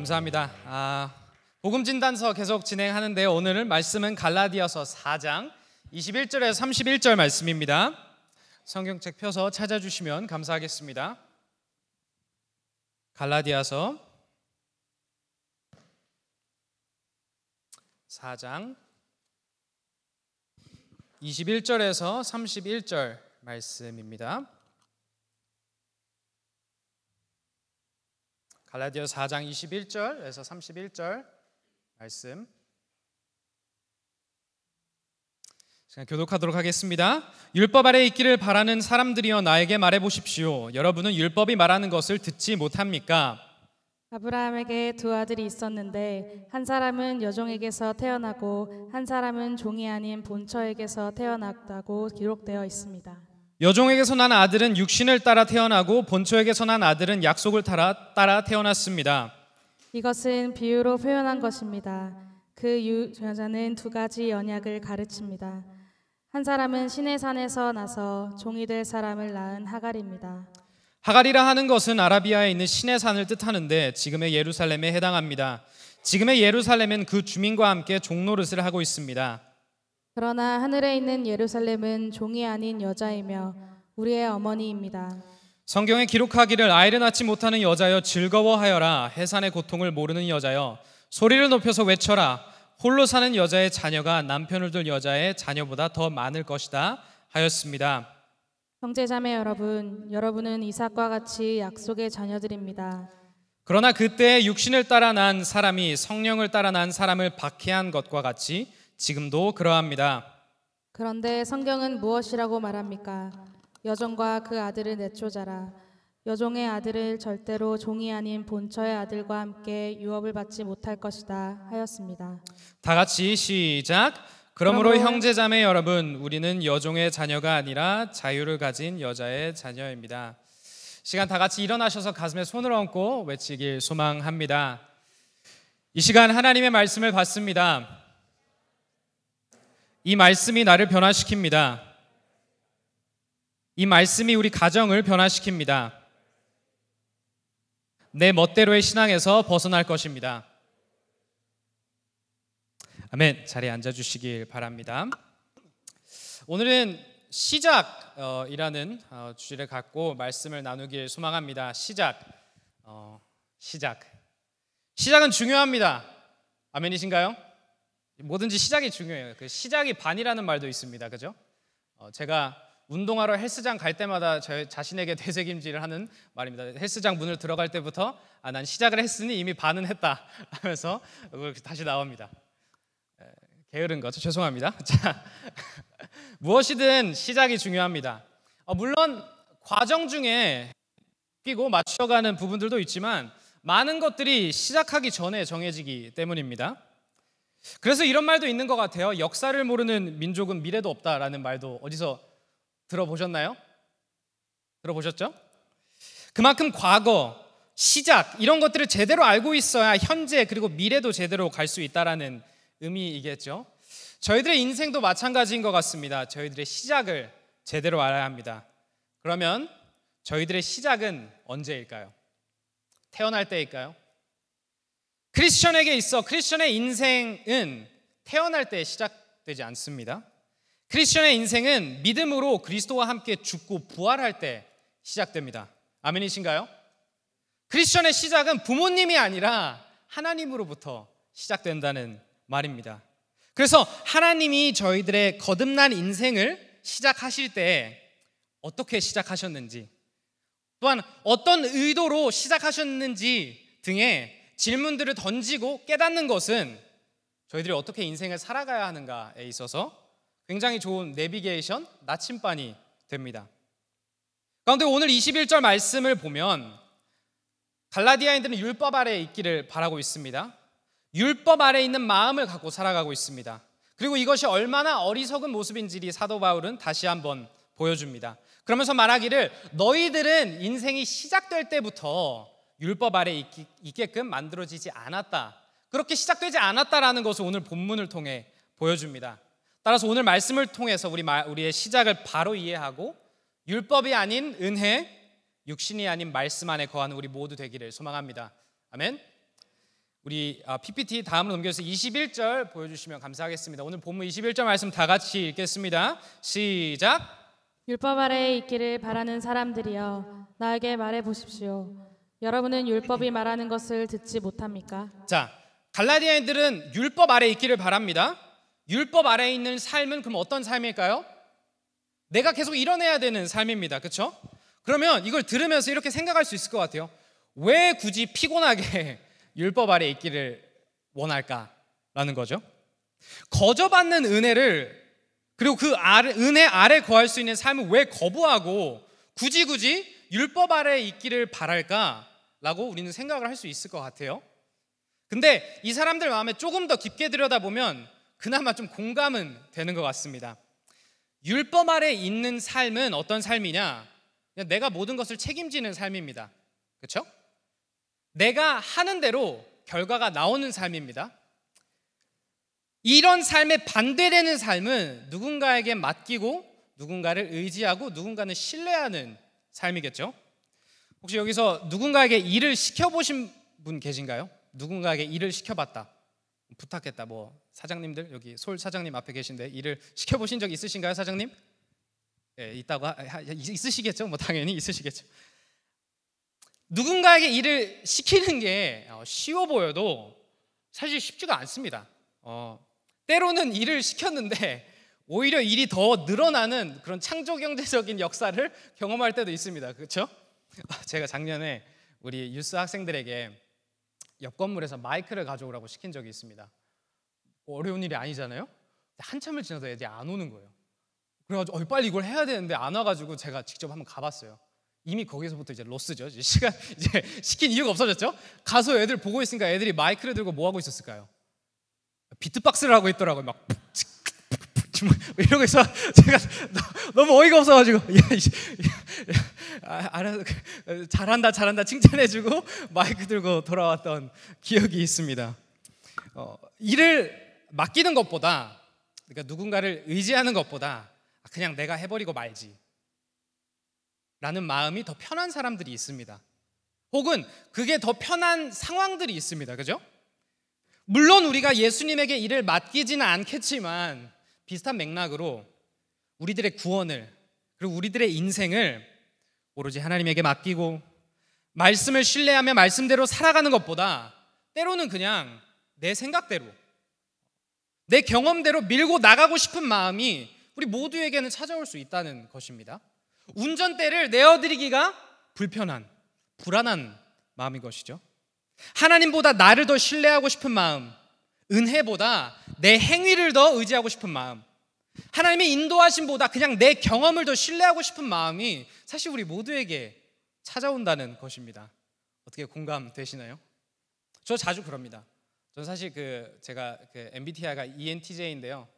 감사합니다. 복음 진단서 계속 진행하는데요. 오늘 말씀은 갈라디아서 4장 21절에서 31절 말씀입니다. 성경책 펴서 찾아주시면 감사하겠습니다. 갈라디아서 4장 21절에서 31절 말씀입니다. 갈라디아 4장 21절에서 31절 말씀 교독하도록 하겠습니다. 율법 아래 있기를 바라는 사람들이여 나에게 말해보십시오. 여러분은 율법이 말하는 것을 듣지 못합니까? 아브라함에게 두 아들이 있었는데 한 사람은 여종에게서 태어나고 한 사람은 종이 아닌 본처에게서 태어났다고 기록되어 있습니다. 여종에게서 난 아들은 육신을 따라 태어나고 본처에게서 난 아들은 약속을 따라 태어났습니다. 이것은 비유로 표현한 것입니다. 그 여자는 두 가지 언약을 가르칩니다. 한 사람은 시내산에서 나서 종이 될 사람을 낳은 하갈입니다. 하갈이라 하는 것은 아라비아에 있는 시내산을 뜻하는데 지금의 예루살렘에 해당합니다. 지금의 예루살렘은 그 주민과 함께 종노릇을 하고 있습니다. 그러나 하늘에 있는 예루살렘은 종이 아닌 여자이며 우리의 어머니입니다. 성경에 기록하기를 아이를 낳지 못하는 여자여 즐거워하여라. 해산의 고통을 모르는 여자여 소리를 높여서 외쳐라. 홀로 사는 여자의 자녀가 남편을 둘 여자의 자녀보다 더 많을 것이다 하였습니다. 형제자매 여러분, 여러분은 이삭과 같이 약속의 자녀들입니다. 그러나 그때 육신을 따라 난 사람이 성령을 따라 난 사람을 박해한 것과 같이 지금도 그러합니다. 그런데 성경은 무엇이라고 말합니까? 여종과 그 아들을 내쫓아라. 여종의 아들을 절대로 종이 아닌 본처의 아들과 함께 유업을 받지 못할 것이다 하였습니다. 다 같이 시작. 그러므로 형제자매 여러분, 우리는 여종의 자녀가 아니라 자유를 가진 여자의 자녀입니다. 시간 다 같이 일어나셔서 가슴에 손을 얹고 외치길 소망합니다. 이 시간 하나님의 말씀을 받습니다. 이 말씀이 나를 변화시킵니다. 이 말씀이 우리 가정을 변화시킵니다. 내 멋대로의 신앙에서 벗어날 것입니다. 아멘. 자리에 앉아주시길 바랍니다. 오늘은 시작이라는 주제를 갖고 말씀을 나누길 소망합니다. 시작은 중요합니다. 아멘이신가요? 뭐든지 시작이 중요해요. 그 시작이 반이라는 말도 있습니다. 그죠? 제가 운동하러 헬스장 갈 때마다 저 자신에게 되새김질을 하는 말입니다. 헬스장 문을 들어갈 때부터 난 시작을 했으니 이미 반은 했다 하면서 다시 나옵니다. 게으른 거죠. 죄송합니다. 자, 무엇이든 시작이 중요합니다. 물론 과정 중에 끼고 맞춰가는 부분들도 있지만 많은 것들이 시작하기 전에 정해지기 때문입니다. 그래서 이런 말도 있는 것 같아요. 역사를 모르는 민족은 미래도 없다라는 말도 어디서 들어보셨나요? 들어보셨죠? 그만큼 과거, 시작 이런 것들을 제대로 알고 있어야 현재 그리고 미래도 제대로 갈 수 있다라는 의미이겠죠. 저희들의 인생도 마찬가지인 것 같습니다. 저희들의 시작을 제대로 알아야 합니다. 그러면 저희들의 시작은 언제일까요? 태어날 때일까요? 크리스천에게 있어 크리스천의 인생은 태어날 때 시작되지 않습니다. 크리스천의 인생은 믿음으로 그리스도와 함께 죽고 부활할 때 시작됩니다. 아멘이신가요? 크리스천의 시작은 부모님이 아니라 하나님으로부터 시작된다는 말입니다. 그래서 하나님이 저희들의 거듭난 인생을 시작하실 때 어떻게 시작하셨는지, 또한 어떤 의도로 시작하셨는지 등의 질문들을 던지고 깨닫는 것은 저희들이 어떻게 인생을 살아가야 하는가에 있어서 굉장히 좋은 내비게이션, 나침반이 됩니다. 그런데 오늘 21절 말씀을 보면 갈라디아인들은 율법 아래에 있기를 바라고 있습니다. 율법 아래에 있는 마음을 갖고 살아가고 있습니다. 그리고 이것이 얼마나 어리석은 모습인지 사도 바울은 다시 한번 보여줍니다. 그러면서 말하기를 너희들은 인생이 시작될 때부터 율법 아래에 있게끔 만들어지지 않았다. 그렇게 시작되지 않았다라는 것을 오늘 본문을 통해 보여줍니다. 따라서 오늘 말씀을 통해서 우리의 시작을 바로 이해하고 율법이 아닌 은혜, 육신이 아닌 말씀 안에 거하는 우리 모두 되기를 소망합니다. 아멘. 우리 PPT 다음으로 넘겨서 21절 보여주시면 감사하겠습니다. 오늘 본문 21절 말씀 다 같이 읽겠습니다. 시작. 율법 아래에 있기를 바라는 사람들이여 나에게 말해 보십시오. 여러분은 율법이 말하는 것을 듣지 못합니까? 자, 갈라디아인들은 율법 아래에 있기를 바랍니다. 율법 아래에 있는 삶은 그럼 어떤 삶일까요? 내가 계속 이뤄내야 되는 삶입니다. 그렇죠? 그러면 이걸 들으면서 이렇게 생각할 수 있을 것 같아요. 왜 굳이 피곤하게 율법 아래에 있기를 원할까라는 거죠. 거저받는 은혜를 그리고 그 은혜 아래 거할 수 있는 삶을 왜 거부하고 굳이 율법 아래에 있기를 바랄까라고 우리는 생각을 할 수 있을 것 같아요. 근데 이 사람들 마음에 조금 더 깊게 들여다보면 그나마 좀 공감은 되는 것 같습니다. 율법 아래에 있는 삶은 어떤 삶이냐? 그냥 내가 모든 것을 책임지는 삶입니다. 그렇죠? 내가 하는 대로 결과가 나오는 삶입니다. 이런 삶에 반대되는 삶은 누군가에게 맡기고 누군가를 의지하고 누군가는 신뢰하는 삶이겠죠. 혹시 여기서 누군가에게 일을 시켜보신 분 계신가요? 누군가에게 일을 시켜봤다, 부탁했다. 뭐 사장님들 여기 솔 사장님 앞에 계신데 일을 시켜보신 적 있으신가요, 사장님? 네, 있다고 있으시겠죠. 뭐 당연히 있으시겠죠. 누군가에게 일을 시키는 게 쉬워 보여도 사실 쉽지가 않습니다. 때로는 일을 시켰는데 오히려 일이 더 늘어나는 그런 창조 경제적인 역사를 경험할 때도 있습니다. 그렇죠? 제가 작년에 우리 유스 학생들에게 옆 건물에서 마이크를 가져오라고 시킨 적이 있습니다. 어려운 일이 아니잖아요. 한참을 지나도 애들이 안 오는 거예요. 그래가지고 빨리 이걸 해야 되는데 안 와가지고 제가 직접 한번 가봤어요. 이미 거기서부터 이제 로스죠. 시간 이제 시킨 이유가 없어졌죠. 가서 애들 보고 있으니까 애들이 마이크를 들고 뭐 하고 있었을까요? 비트박스를 하고 있더라고요. 막 이러고 있어. 제가 너무 어이가 없어가지고 알아서 잘한다 칭찬해주고 마이크 들고 돌아왔던 기억이 있습니다. 일을 맡기는 것보다, 그러니까 누군가를 의지하는 것보다 그냥 내가 해버리고 말지 라는 마음이 더 편한 사람들이 있습니다. 혹은 그게 더 편한 상황들이 있습니다. 그죠? 물론 우리가 예수님에게 일을 맡기지는 않겠지만 비슷한 맥락으로 우리들의 구원을 그리고 우리들의 인생을 오로지 하나님에게 맡기고 말씀을 신뢰하며 말씀대로 살아가는 것보다 때로는 그냥 내 생각대로 내 경험대로 밀고 나가고 싶은 마음이 우리 모두에게는 찾아올 수 있다는 것입니다. 운전대를 내어드리기가 불편한, 불안한 마음인 것이죠. 하나님보다 나를 더 신뢰하고 싶은 마음, 은혜보다 내 행위를 더 의지하고 싶은 마음, 하나님의 인도하심보다 그냥 내 경험을 더 신뢰하고 싶은 마음이 사실 우리 모두에게 찾아온다는 것입니다. 어떻게 공감되시나요? 저 자주 그럽니다. 저는 사실 제가 MBTI가 ENTJ인데요.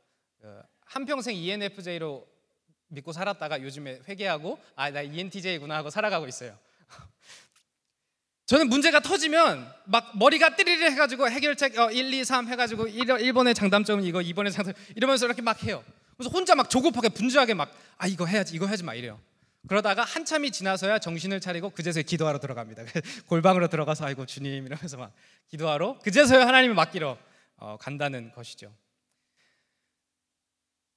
한평생 ENFJ로 믿고 살았다가 요즘에 회개하고 나 ENTJ구나 하고 살아가고 있어요. 저는 문제가 터지면 막 머리가 띠리리 해가지고 해결책 1, 2, 3 해가지고 1번의 장단점은 이거, 2번의 장단점 이러면서 이렇게 막 해요. 그래서 혼자 막 조급하게 분주하게 막 이거 해야지 이거 하지 마 이래요. 그러다가 한참이 지나서야 정신을 차리고 그제서야 기도하러 들어갑니다. 골방으로 들어가서 아이고 주님 이러면서 막 기도하러 그제서야 하나님을 맡기러 간다는 것이죠.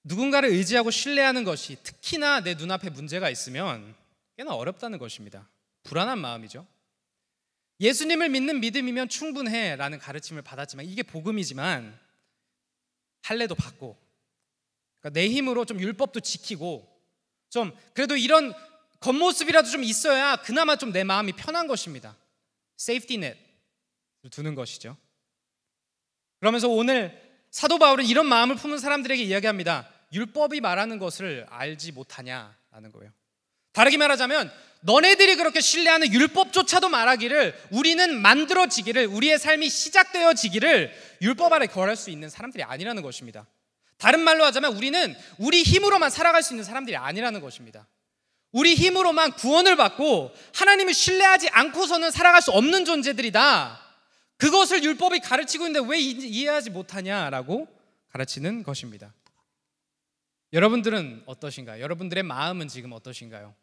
누군가를 의지하고 신뢰하는 것이 특히나 내 눈앞에 문제가 있으면 꽤나 어렵다는 것입니다. 불안한 마음이죠. 예수님을 믿는 믿음이면 충분해 라는 가르침을 받았지만 이게 복음이지만 할례도 받고 그러니까 내 힘으로 좀 율법도 지키고 좀 그래도 이런 겉모습이라도 좀 있어야 그나마 좀 내 마음이 편한 것입니다. 세이프티 넷을 두는 것이죠. 그러면서 오늘 사도 바울은 이런 마음을 품은 사람들에게 이야기합니다. 율법이 말하는 것을 알지 못하냐라는 거예요. 다르게 말하자면 너네들이 그렇게 신뢰하는 율법조차도 말하기를 우리는 만들어지기를 우리의 삶이 시작되어지기를 율법 아래 거할 수 있는 사람들이 아니라는 것입니다. 다른 말로 하자면 우리는 우리 힘으로만 살아갈 수 있는 사람들이 아니라는 것입니다. 우리 힘으로만 구원을 받고 하나님을 신뢰하지 않고서는 살아갈 수 없는 존재들이다. 그것을 율법이 가르치고 있는데 왜 이해하지 못하냐라고 가르치는 것입니다. 여러분들은 어떠신가요? 여러분들의 마음은 지금 어떠신가요?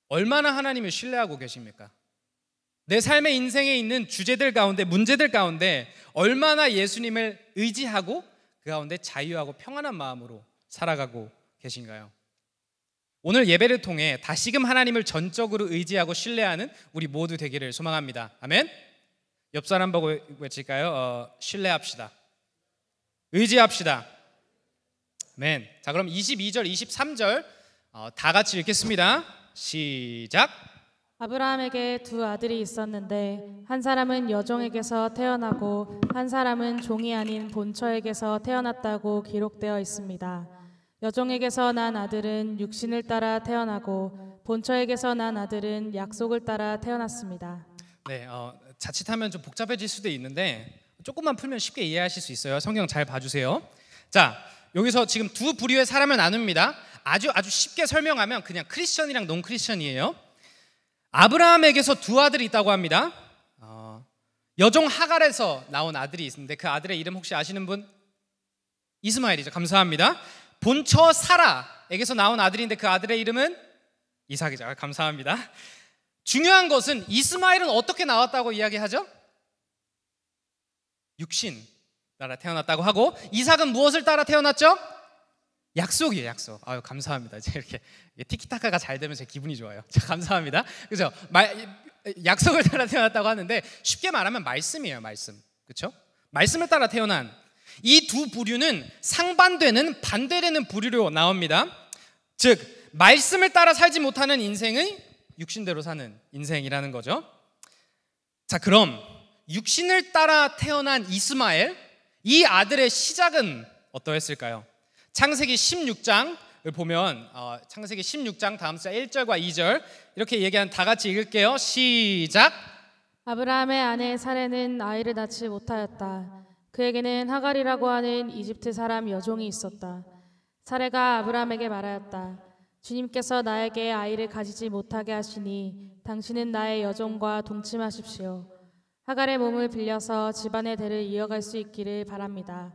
얼마나 하나님을 신뢰하고 계십니까? 내 삶의 인생에 있는 주제들 가운데, 문제들 가운데 얼마나 예수님을 의지하고 그 가운데 자유하고 평안한 마음으로 살아가고 계신가요? 오늘 예배를 통해 다시금 하나님을 전적으로 의지하고 신뢰하는 우리 모두 되기를 소망합니다. 아멘. 옆 사람 보고 외칠까요? 신뢰합시다. 의지합시다. 아멘. 자, 그럼 22절, 23절 다 같이 읽겠습니다. 시작. 아브라함에게 두 아들이 있었는데 한 사람은 여종에게서 태어나고 한 사람은 종이 아닌 본처에게서 태어났다고 기록되어 있습니다. 여종에게서 난 아들은 육신을 따라 태어나고 본처에게서 난 아들은 약속을 따라 태어났습니다. 네, 자칫하면 좀 복잡해질 수도 있는데 조금만 풀면 쉽게 이해하실 수 있어요. 성경 잘 봐주세요. 자, 여기서 지금 두 부류의 사람을 나눕니다. 아주 쉽게 설명하면 그냥 크리스천이랑 논 크리스천이에요. 아브라함에게서 두 아들이 있다고 합니다. 여종 하갈에서 나온 아들이 있는데 그 아들의 이름 혹시 아시는 분? 이스마엘이죠. 감사합니다. 본처 사라에게서 나온 아들인데 그 아들의 이름은 이삭이죠. 감사합니다. 중요한 것은 이스마엘은 어떻게 나왔다고 이야기하죠? 육신 따라 태어났다고 하고, 이삭은 무엇을 따라 태어났죠? 약속이에요, 약속. 아유, 감사합니다. 이렇게 티키타카가 잘 되면 제 기분이 좋아요. 자, 감사합니다. 그죠? 약속을 따라 태어났다고 하는데 쉽게 말하면 말씀이에요, 말씀. 그렇죠? 말씀을 따라 태어난 이 두 부류는 상반되는 반대되는 부류로 나옵니다. 즉, 말씀을 따라 살지 못하는 인생의 육신대로 사는 인생이라는 거죠. 자, 그럼 육신을 따라 태어난 이스마엘, 이 아들의 시작은 어떠했을까요? 창세기 16장을 보면 창세기 16장 다음 절 1절과 2절 이렇게 얘기한 다 같이 읽을게요. 시작. 아브라함의 아내 사레는 아이를 낳지 못하였다. 그에게는 하갈이라고 하는 이집트 사람 여종이 있었다. 사레가 아브라함에게 말하였다. 주님께서 나에게 아이를 가지지 못하게 하시니 당신은 나의 여종과 동침하십시오. 하갈의 몸을 빌려서 집안의 대를 이어갈 수 있기를 바랍니다.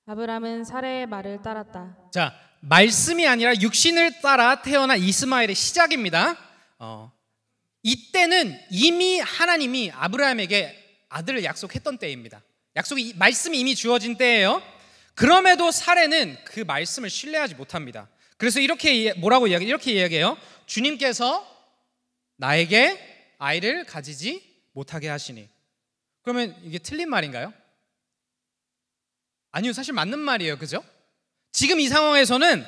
아브라함은 사레의 말을 따랐다. 자, 말씀이 아니라 육신을 따라 태어난 이스마엘의 시작입니다. 이때는 이미 하나님이 아브라함에게 아들을 약속했던 때입니다. 말씀이 이미 주어진 때예요. 그럼에도 사레는 그 말씀을 신뢰하지 못합니다. 그래서 이렇게 이야기해요. 주님께서 나에게 아이를 가지지 못하게 하시니. 그러면 이게 틀린 말인가요? 아니요, 사실 맞는 말이에요. 그죠? 지금 이 상황에서는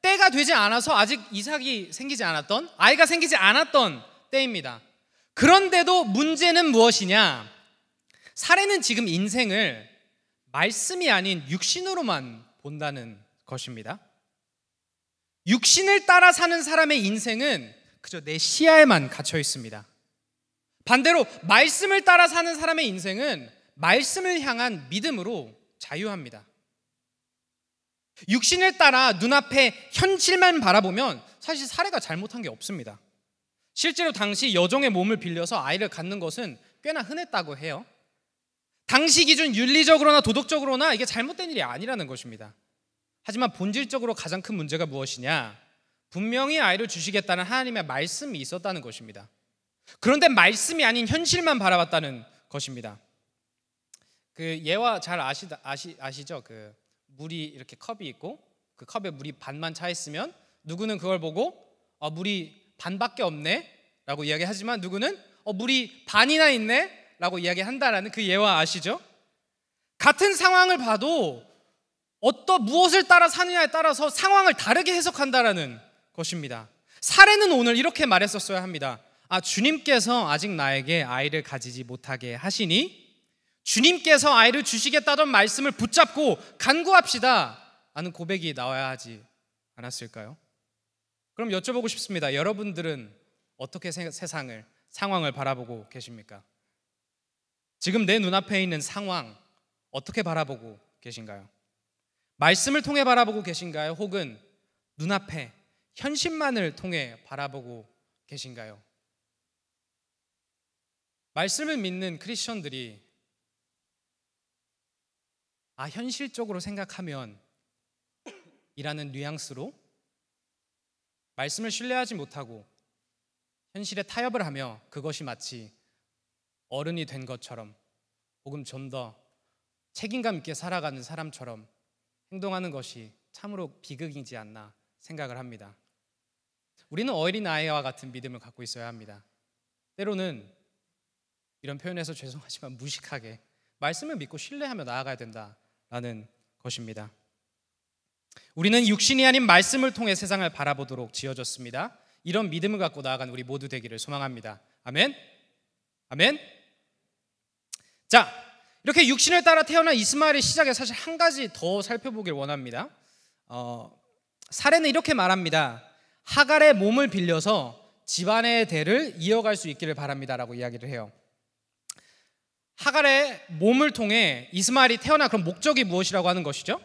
때가 되지 않아서 아직 이삭이 생기지 않았던, 아이가 생기지 않았던 때입니다. 그런데도 문제는 무엇이냐? 사례는 지금 인생을 말씀이 아닌 육신으로만 본다는 것입니다. 육신을 따라 사는 사람의 인생은 그저 내 시야에만 갇혀 있습니다. 반대로 말씀을 따라 사는 사람의 인생은 말씀을 향한 믿음으로 자유합니다. 육신을 따라 눈앞에 현실만 바라보면 사실 사례가 잘못한 게 없습니다. 실제로 당시 여종의 몸을 빌려서 아이를 갖는 것은 꽤나 흔했다고 해요. 당시 기준 윤리적으로나 도덕적으로나 이게 잘못된 일이 아니라는 것입니다. 하지만 본질적으로 가장 큰 문제가 무엇이냐? 분명히 아이를 주시겠다는 하나님의 말씀이 있었다는 것입니다. 그런데 말씀이 아닌 현실만 바라봤다는 것입니다. 그 예화 잘 아시죠? 그 물이 이렇게 컵이 있고 그 컵에 물이 반만 차 있으면 누구는 그걸 보고 물이 반밖에 없네 라고 이야기하지만 누구는 물이 반이나 있네 라고 이야기한다라는 그 예화 아시죠? 같은 상황을 봐도 무엇을 따라 사느냐에 따라서 상황을 다르게 해석한다라는 것입니다. 사례는 오늘 이렇게 말했었어야 합니다. 주님께서 아직 나에게 아이를 가지지 못하게 하시니 주님께서 아이를 주시겠다던 말씀을 붙잡고 간구합시다 라는 고백이 나와야 하지 않았을까요? 그럼 여쭤보고 싶습니다. 여러분들은 어떻게 세상을, 상황을 바라보고 계십니까? 지금 내 눈앞에 있는 상황 어떻게 바라보고 계신가요? 말씀을 통해 바라보고 계신가요? 혹은 눈앞에 현실만을 통해 바라보고 계신가요? 말씀을 믿는 크리스천들이 현실적으로 생각하면 이라는 뉘앙스로 말씀을 신뢰하지 못하고 현실에 타협을 하며 그것이 마치 어른이 된 것처럼 혹은 좀 더 책임감 있게 살아가는 사람처럼 행동하는 것이 참으로 비극이지 않나 생각을 합니다. 우리는 어린아이와 같은 믿음을 갖고 있어야 합니다. 때로는 이런 표현에서 죄송하지만 무식하게 말씀을 믿고 신뢰하며 나아가야 된다라는 것입니다. 우리는 육신이 아닌 말씀을 통해 세상을 바라보도록 지어졌습니다. 이런 믿음을 갖고 나아가는 우리 모두 되기를 소망합니다. 아멘. 아멘. 자, 이렇게 육신을 따라 태어난 이스마엘의 시작에 사실 한 가지 더 살펴보길 원합니다. 사례는 이렇게 말합니다. 하갈의 몸을 빌려서 집안의 대를 이어갈 수 있기를 바랍니다라고 이야기를 해요. 하갈의 몸을 통해 이스마엘이 태어난 그런 목적이 무엇이라고 하는 것이죠?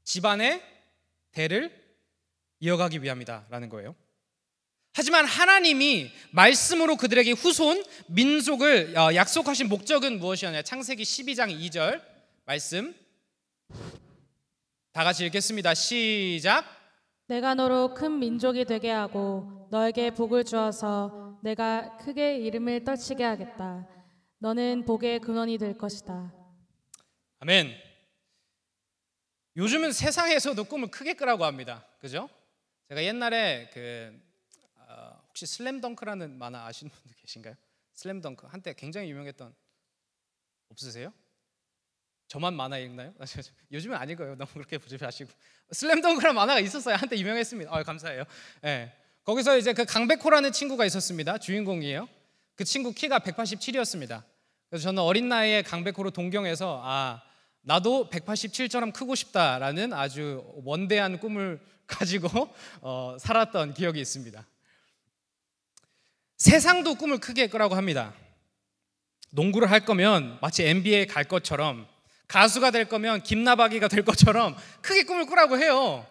집안의 대를 이어가기 위함이다라는 거예요. 하지만 하나님이 말씀으로 그들에게 후손, 민족을 약속하신 목적은 무엇이었냐? 창세기 12장 2절 말씀 다 같이 읽겠습니다. 시작. 내가 너로 큰 민족이 되게 하고 너에게 복을 주어서 내가 크게 이름을 떨치게 하겠다. 너는 복의 근원이 될 것이다. 아멘. 요즘은 세상에서도 꿈을 크게 꾸라고 합니다. 그죠? 제가 옛날에 혹시 슬램덩크라는 만화 아시는 분들 계신가요? 슬램덩크 한때 굉장히 유명했던, 없으세요? 저만 만화 읽나요? 요즘은 아닐 거예요. 너무 그렇게 보지 마시고. 슬램덩크라는 만화가 있었어요. 한때 유명했습니다. 감사해요. 네. 거기서 이제 그 강백호라는 친구가 있었습니다. 주인공이에요. 그 친구 키가 187이었습니다. 그래서 저는 어린 나이에 강백호로 동경해서 나도 187처럼 크고 싶다라는 아주 원대한 꿈을 가지고 살았던 기억이 있습니다. 세상도 꿈을 크게 꾸라고 합니다. 농구를 할 거면 마치 NBA에 갈 것처럼, 가수가 될 거면 김나박이가 될 것처럼 크게 꿈을 꾸라고 해요.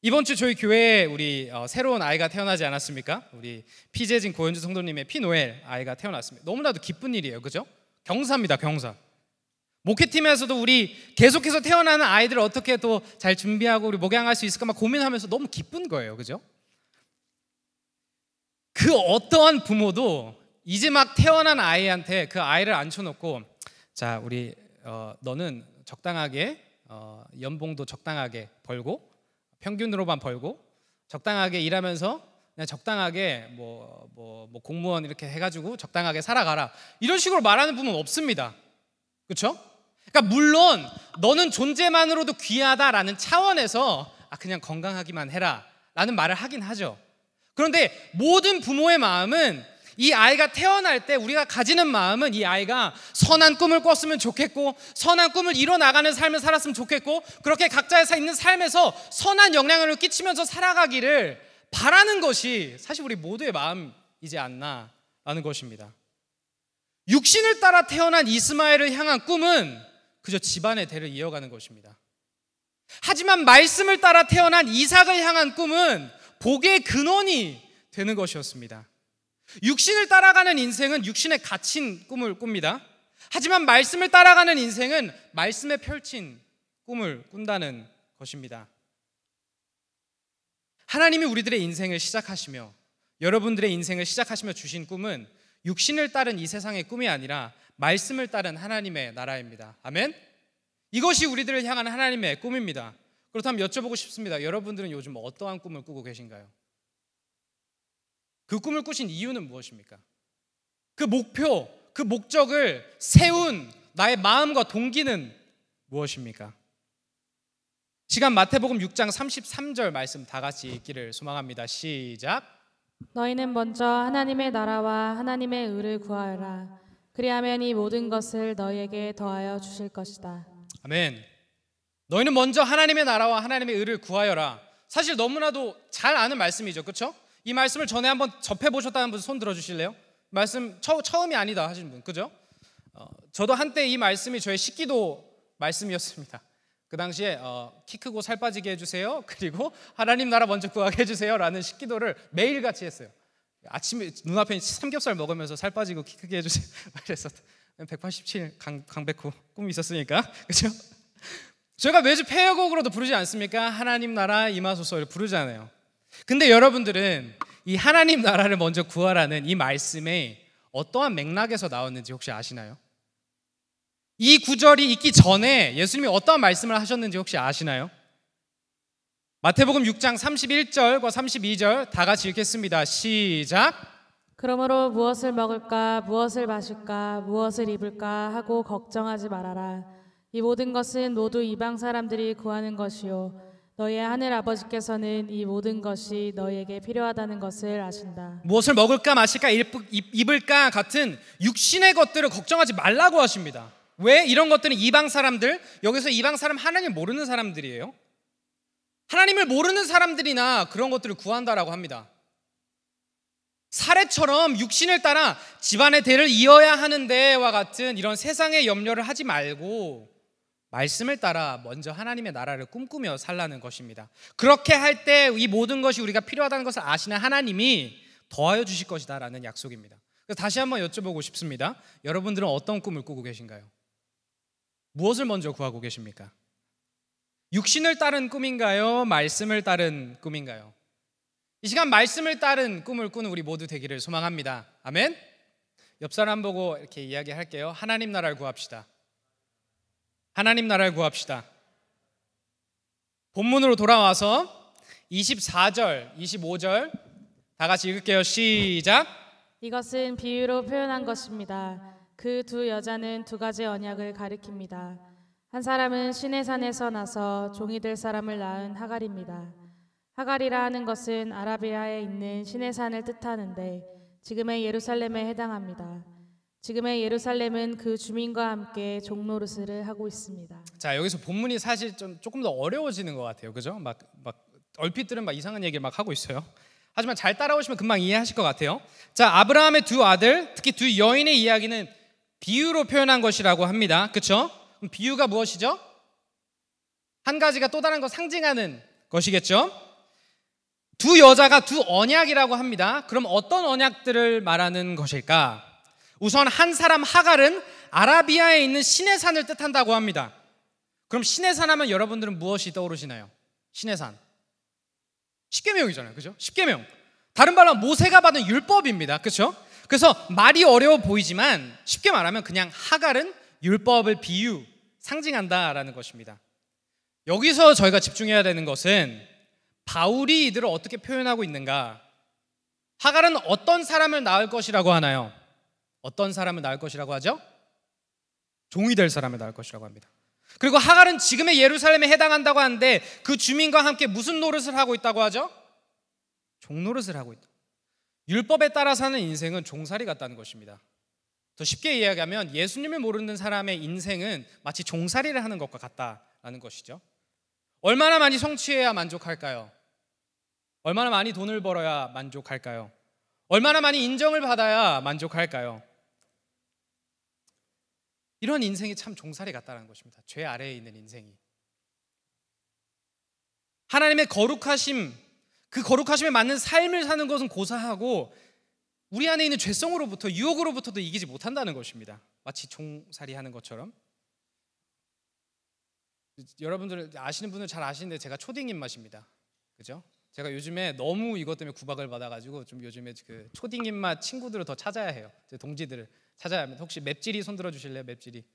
이번 주 저희 교회에 우리 새로운 아이가 태어나지 않았습니까? 우리 피재진 고현주 성도님의 피노엘 아이가 태어났습니다. 너무나도 기쁜 일이에요. 그죠? 경사입니다. 경사. 목회팀에서도 우리 계속해서 태어나는 아이들을 어떻게 또 잘 준비하고 우리 목양할 수 있을까 막 고민하면서 너무 기쁜 거예요. 그죠? 그 어떠한 부모도 이제 막 태어난 아이한테 그 아이를 앉혀놓고, 자, 우리 너는 적당하게 연봉도 적당하게 벌고 평균으로만 벌고 적당하게 일하면서 그냥 적당하게 뭐 공무원 이렇게 해가지고 적당하게 살아가라, 이런 식으로 말하는 부모는 없습니다. 그렇죠? 그러니까 물론 너는 존재만으로도 귀하다라는 차원에서 그냥 건강하기만 해라 라는 말을 하긴 하죠. 그런데 모든 부모의 마음은, 이 아이가 태어날 때 우리가 가지는 마음은 이 아이가 선한 꿈을 꿨으면 좋겠고 선한 꿈을 이뤄나가는 삶을 살았으면 좋겠고 그렇게 각자의 있는 삶에서 선한 영향을 끼치면서 살아가기를 바라는 것이 사실 우리 모두의 마음이지 않나 라는 것입니다. 육신을 따라 태어난 이스마엘을 향한 꿈은 그저 집안의 대를 이어가는 것입니다. 하지만 말씀을 따라 태어난 이삭을 향한 꿈은 복의 근원이 되는 것이었습니다. 육신을 따라가는 인생은 육신에 갇힌 꿈을 꿉니다. 하지만 말씀을 따라가는 인생은 말씀에 펼친 꿈을 꾼다는 것입니다. 하나님이 우리들의 인생을 시작하시며 여러분들의 인생을 시작하시며 주신 꿈은 육신을 따른 이 세상의 꿈이 아니라 말씀을 따른 하나님의 나라입니다. 아멘? 이것이 우리들을 향한 하나님의 꿈입니다. 그렇다면 여쭤보고 싶습니다. 여러분들은 요즘 어떠한 꿈을 꾸고 계신가요? 그 꿈을 꾸신 이유는 무엇입니까? 그 목표, 그 목적을 세운 나의 마음과 동기는 무엇입니까? 시간 마태복음 6장 33절 말씀 다 같이 읽기를 소망합니다. 시작. 너희는 먼저 하나님의 나라와 하나님의 의를 구하여라. 그리하면 이 모든 것을 너희에게 더하여 주실 것이다. 아멘. 너희는 먼저 하나님의 나라와 하나님의 의를 구하여라. 사실 너무나도 잘 아는 말씀이죠. 그렇죠? 이 말씀을 전에 한번 접해보셨다는 분 손 들어주실래요? 말씀 처음이 아니다 하시는 분, 그죠? 저도 한때 이 말씀이 저의 식기도 말씀이었습니다. 그 당시에 키 크고 살 빠지게 해주세요, 그리고 하나님 나라 먼저 구하게 해주세요 라는 식기도를 매일같이 했어요. 아침에 눈앞에 삼겹살 먹으면서 살 빠지고 키 크게 해주세요 그래서 187 강백호 꿈이 있었으니까, 그렇죠? 저희가 매주 폐허곡으로도 부르지 않습니까? 하나님 나라 임하소서를 부르잖아요. 근데 여러분들은 이 하나님 나라를 먼저 구하라는 이 말씀에 어떠한 맥락에서 나왔는지 혹시 아시나요? 이 구절이 있기 전에 예수님이 어떠한 말씀을 하셨는지 혹시 아시나요? 마태복음 6장 31절과 32절 다 같이 읽겠습니다. 시작. 그러므로 무엇을 먹을까, 무엇을 마실까, 무엇을 입을까 하고 걱정하지 말아라. 이 모든 것은 모두 이방 사람들이 구하는 것이요 너희의 하늘 아버지께서는 이 모든 것이 너희에게 필요하다는 것을 아신다. 무엇을 먹을까 마실까 입을까 같은 육신의 것들을 걱정하지 말라고 하십니다. 왜? 이런 것들은 이방 사람들, 여기서 이방 사람 하나님 모르는 사람들이에요. 하나님을 모르는 사람들이나 그런 것들을 구한다라고 합니다. 사례처럼 육신을 따라 집안의 대를 이어야 하는데와 같은 이런 세상의 염려를 하지 말고 말씀을 따라 먼저 하나님의 나라를 꿈꾸며 살라는 것입니다. 그렇게 할 때 이 모든 것이 우리가 필요하다는 것을 아시는 하나님이 더하여 주실 것이다 라는 약속입니다. 그래서 다시 한번 여쭤보고 싶습니다. 여러분들은 어떤 꿈을 꾸고 계신가요? 무엇을 먼저 구하고 계십니까? 육신을 따른 꿈인가요? 말씀을 따른 꿈인가요? 이 시간 말씀을 따른 꿈을 꾸는 우리 모두 되기를 소망합니다. 아멘. 옆 사람 보고 이렇게 이야기할게요. 하나님 나라를 구합시다. 하나님 나라를 구합시다. 본문으로 돌아와서 24절, 25절 다 같이 읽을게요. 시작. 이것은 비유로 표현한 것입니다. 그 두 여자는 두 가지 언약을 가리킵니다. 한 사람은 시내산에서 나서 종이 될 사람을 낳은 하갈입니다. 하갈이라 하는 것은 아라비아에 있는 시내산을 뜻하는데 지금의 예루살렘에 해당합니다. 지금의 예루살렘은 그 주민과 함께 종노릇을 하고 있습니다. 자, 여기서 본문이 사실 조금 더 어려워지는 것 같아요. 그죠? 막 얼핏 들은 막 이상한 얘기를 막 하고 있어요. 하지만 잘 따라오시면 금방 이해하실 것 같아요. 자, 아브라함의 두 아들, 특히 두 여인의 이야기는 비유로 표현한 것이라고 합니다. 그렇죠? 그럼 비유가 무엇이죠? 한 가지가 또 다른 거 상징하는 것이겠죠? 두 여자가 두 언약이라고 합니다. 그럼 어떤 언약들을 말하는 것일까? 우선 한 사람 하갈은 아라비아에 있는 시내산을 뜻한다고 합니다. 그럼 시내산 하면 여러분들은 무엇이 떠오르시나요? 시내산 십계명이잖아요. 그죠? 십계명. 다른 말로 모세가 받은 율법입니다. 그렇죠? 그래서 말이 어려워 보이지만 쉽게 말하면 그냥 하갈은 율법을 비유, 상징한다라는 것입니다. 여기서 저희가 집중해야 되는 것은 바울이 이들을 어떻게 표현하고 있는가? 하갈은 어떤 사람을 낳을 것이라고 하나요? 어떤 사람을 낳을 것이라고 하죠? 종이 될 사람을 낳을 것이라고 합니다. 그리고 하갈은 지금의 예루살렘에 해당한다고 하는데 그 주민과 함께 무슨 노릇을 하고 있다고 하죠? 종노릇을 하고 있다. 율법에 따라 사는 인생은 종살이 같다는 것입니다. 더 쉽게 이야기하면 예수님을 모르는 사람의 인생은 마치 종살이를 하는 것과 같다라는 것이죠. 얼마나 많이 성취해야 만족할까요? 얼마나 많이 돈을 벌어야 만족할까요? 얼마나 많이 인정을 받아야 만족할까요? 이런 인생이 참 종살이 같다는 것입니다. 죄 아래에 있는 인생이. 하나님의 거룩하심, 그 거룩하심에 맞는 삶을 사는 것은 고사하고 우리 안에 있는 죄성으로부터, 유혹으로부터도 이기지 못한다는 것입니다. 마치 종살이 하는 것처럼. 여러분들 아시는 분은 잘 아시는데 제가 초딩 입맛입니다. 그죠? 제가 요즘에 너무 이것 때문에 구박을 받아가지고 좀 요즘에 그 초딩 입맛 친구들을 더 찾아야 해요. 제 동지들을 찾아야 합니다. 혹시 맵찔이 손 들어주실래요? 맵찔이.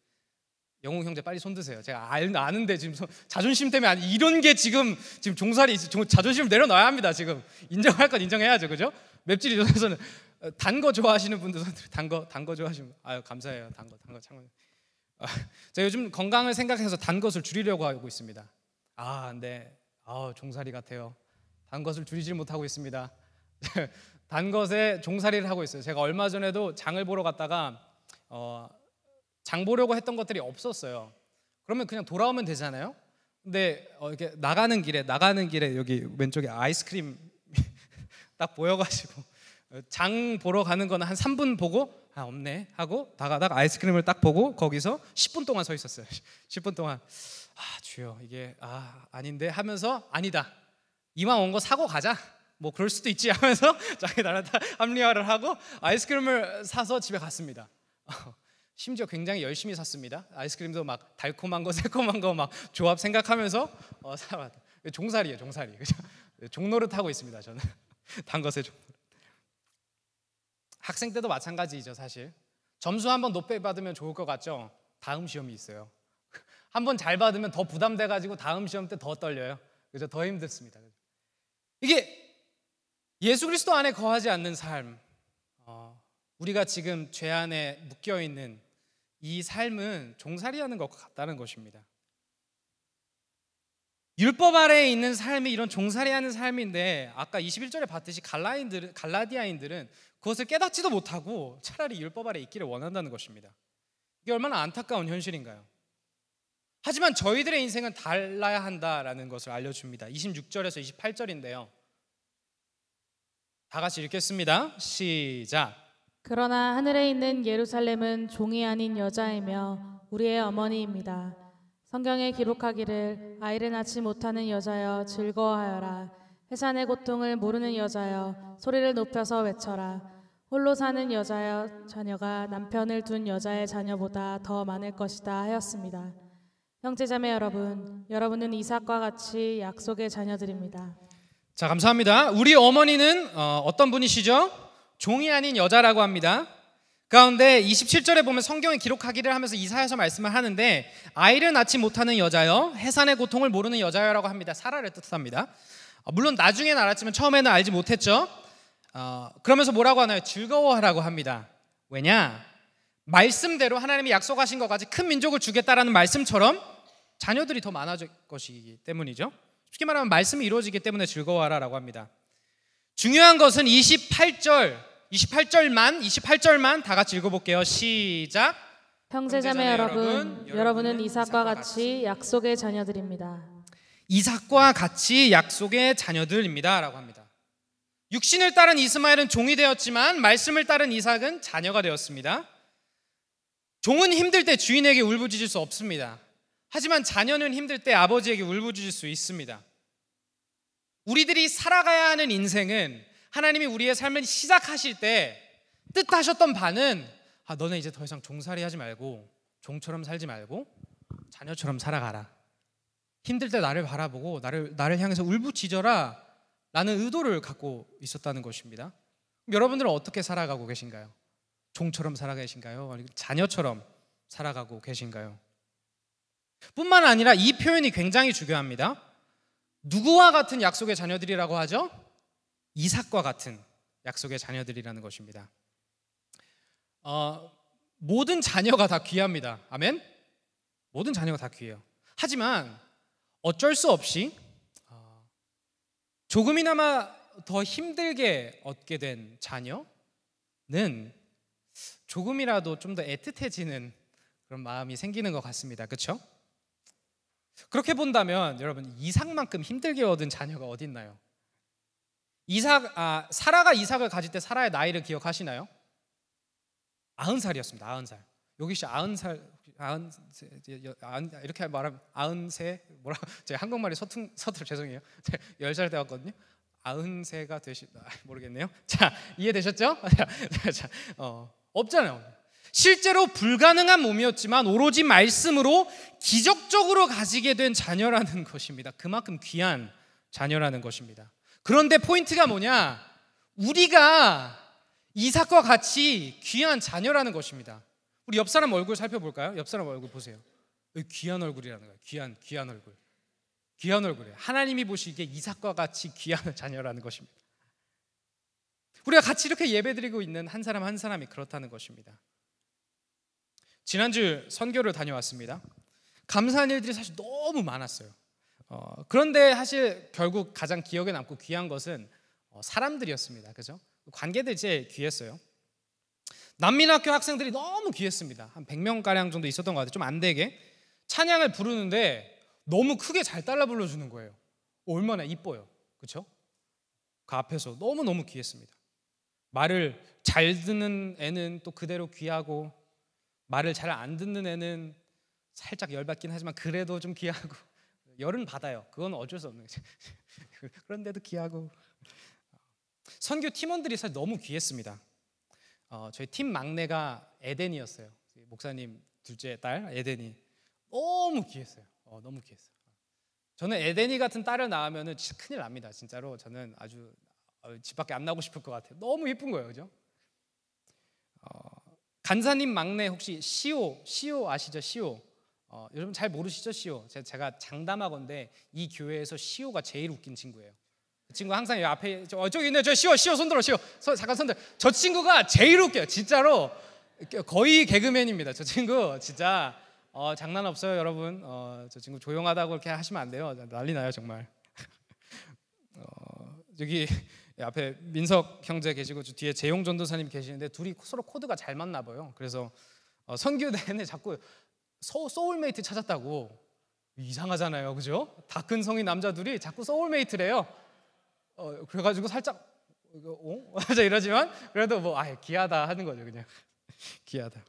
영웅 형제 빨리 손 드세요. 제가 아는데 지금 자존심 때문에 이런 게 지금 종살이 자존심을 내려놔야 합니다. 지금 인정할 건 인정해야죠, 그죠? 맵찔이 저에서는 단 거 좋아하시는 분들 단거 좋아하시면 아유 감사해요. 단 거 참. 제가 요즘 건강을 생각해서 단 것을 줄이려고 하고 있습니다. 근데 종살이 같아요. 단 것을 줄이질 못하고 있습니다. 단 것에 종살이를 하고 있어요. 제가 얼마 전에도 장을 보러 갔다가 장 보려고 했던 것들이 없었어요. 그러면 그냥 돌아오면 되잖아요. 근데 이렇게 나가는 길에 여기 왼쪽에 아이스크림 딱 보여가지고 장 보러 가는 거는 한 3분 보고 없네 하고 나가다가 아이스크림을 딱 보고 거기서 10분 동안 서 있었어요. 10분 동안 주여 이게 아닌데 하면서 아니다. 이왕 온 거 사고 가자. 뭐 그럴 수도 있지 하면서 자기 나라 다 합리화를 하고 아이스크림을 사서 집에 갔습니다. 심지어 굉장히 열심히 샀습니다. 아이스크림도 막 달콤한 거, 새콤한 거 막 조합 생각하면서 사봤다. 종살이에요, 종살이. 그죠? 종노릇 하고 있습니다. 저는 단 것에 종노릇. 학생 때도 마찬가지죠. 사실 점수 한번 높게 받으면 좋을 것 같죠? 다음 시험이 있어요. 한번 잘 받으면 더 부담돼가지고 다음 시험 때 더 떨려요. 그죠? 더 힘들습니다. 이게 예수 그리스도 안에 거하지 않는 삶, 우리가 지금 죄 안에 묶여 있는 이 삶은 종살이하는 것과 같다는 것입니다. 율법 아래에 있는 삶이 이런 종살이하는 삶인데, 아까 21절에 봤듯이 갈라디아인들은 그것을 깨닫지도 못하고 차라리 율법 아래에 있기를 원한다는 것입니다. 이게 얼마나 안타까운 현실인가요? 하지만 저희들의 인생은 달라야 한다라는 것을 알려줍니다. 26절에서 28절인데요. 다 같이 읽겠습니다. 시작. 그러나 하늘에 있는 예루살렘은 종이 아닌 여자이며 우리의 어머니입니다. 성경에 기록하기를 아이를 낳지 못하는 여자여 즐거워하여라. 해산의 고통을 모르는 여자여 소리를 높여서 외쳐라. 홀로 사는 여자여 자녀가 남편을 둔 여자의 자녀보다 더 많을 것이다 하였습니다. 형제자매 여러분, 여러분은 이삭과 같이 약속의 자녀들입니다. 자, 감사합니다. 우리 어머니는 어떤 분이시죠? 종이 아닌 여자라고 합니다. 가운데 27절에 보면 성경에 기록하기를 하면서 이사야서 말씀을 하는데, 아이를 낳지 못하는 여자여 해산의 고통을 모르는 여자여라고 합니다. 사라를 뜻합니다. 물론 나중에는 알았지만 처음에는 알지 못했죠. 그러면서 뭐라고 하나요? 즐거워하라고 합니다. 왜냐? 말씀대로 하나님이 약속하신 것까지 큰 민족을 주겠다라는 말씀처럼 자녀들이 더 많아질 것이기 때문이죠. 쉽게 말하면 말씀이 이루어지기 때문에 즐거워하라라고 합니다. 중요한 것은 28절만 다 같이 읽어볼게요. 시작. 형제자매 여러분, 여러분은 이삭과 같이 약속의 자녀들입니다. 이삭과 같이 약속의 자녀들입니다 라고 합니다. 육신을 따른 이스마엘은 종이 되었지만 말씀을 따른 이삭은 자녀가 되었습니다. 종은 힘들 때 주인에게 울부짖을 수 없습니다. 하지만 자녀는 힘들 때 아버지에게 울부짖을 수 있습니다. 우리들이 살아가야 하는 인생은 하나님이 우리의 삶을 시작하실 때 뜻하셨던 바는, 너는 이제 더 이상 종살이 하지 말고 종처럼 살지 말고 자녀처럼 살아가라. 힘들 때 나를 바라보고 나를 향해서 울부짖어라 라는 의도를 갖고 있었다는 것입니다. 여러분들은 어떻게 살아가고 계신가요? 종처럼 살아계신가요? 아니면 자녀처럼 살아가고 계신가요? 뿐만 아니라 이 표현이 굉장히 중요합니다. 누구와 같은 약속의 자녀들이라고 하죠? 이삭과 같은 약속의 자녀들이라는 것입니다. 모든 자녀가 다 귀합니다. 아멘? 모든 자녀가 다 귀해요. 하지만 어쩔 수 없이 조금이나마 더 힘들게 얻게 된 자녀는 조금이라도 좀 더 애틋해지는 그런 마음이 생기는 것 같습니다. 그렇죠? 그렇게 본다면 여러분, 이삭만큼 힘들게 얻은 자녀가 어디 있나요? 사라가 이삭을 가질 때 사라의 나이를 기억하시나요? 90살이었습니다. 90살. 여기 씨 90살, 이렇게 말하면 93, 제가 한국말이 서툴 죄송해요. 10살 되었거든요. 90세가 모르겠네요. 자, 이해되셨죠? 자, 없잖아요. 실제로 불가능한 몸이었지만 오로지 말씀으로 기적적으로 가지게 된 자녀라는 것입니다. 그만큼 귀한 자녀라는 것입니다. 그런데 포인트가 뭐냐? 우리가 이삭과 같이 귀한 자녀라는 것입니다. 우리 옆 사람 얼굴 살펴볼까요? 옆 사람 얼굴 보세요. 귀한 얼굴이라는 거예요. 귀한 얼굴. 귀한 얼굴이에요. 하나님이 보시기에 이삭과 같이 귀한 자녀라는 것입니다. 우리가 같이 이렇게 예배드리고 있는 한 사람 한 사람이 그렇다는 것입니다. 지난주 선교를 다녀왔습니다. 감사한 일들이 사실 너무 많았어요. 그런데 사실 결국 가장 기억에 남고 귀한 것은 사람들이었습니다. 그죠? 관계들이 제일 귀했어요. 난민학교 학생들이 너무 귀했습니다. 한 100명가량 정도 있었던 것 같아요. 좀 안 되게 찬양을 부르는데 너무 크게 잘 따라 불러주는 거예요. 얼마나 이뻐요. 그렇죠? 그 앞에서 너무너무 귀했습니다. 말을 잘 듣는 애는 또 그대로 귀하고, 말을 잘 안 듣는 애는 살짝 열받긴 하지만 그래도 좀 귀하고, 열은 받아요. 그건 어쩔 수 없는 거죠. 그런데도 귀하고. 선교 팀원들이 사실 너무 귀했습니다. 저희 팀 막내가 에덴이었어요. 목사님 둘째 딸 에덴이 너무 귀했어요. 너무 귀했어요. 저는 에덴이 같은 딸을 낳으면 진짜 큰일 납니다. 진짜로 저는 아주 집 밖에 안 나오고 싶을 것 같아요. 너무 예쁜 거예요, 그죠? 간사님 막내 혹시 시오 아시죠? 시오. 여러분 잘 모르시죠? 시오. 제가 장담하건대 이 교회에서 시오가 제일 웃긴 친구예요. 그 친구 항상 여기 앞에 저기 있네. 저 시오 손들어. 시오. 잠깐 손들. 저 친구가 제일 웃겨요. 진짜로 거의 개그맨입니다. 저 친구 진짜 장난 없어요, 여러분. 저 친구 조용하다고 그렇게 하시면 안 돼요. 난리 나요, 정말. 여기 앞에 민석 형제 계시고 뒤에 재용 전도사님 계시는데 둘이 서로 코드가 잘 맞나 봐요. 그래서 선교 내내 자꾸 소울메이트 찾았다고. 이상하잖아요, 그죠? 다 큰 성인 남자들이 자꾸 소울메이트래요. 그래가지고 살짝 이러지만 그래도 뭐 귀하다 하는 거죠, 그냥. 귀하다.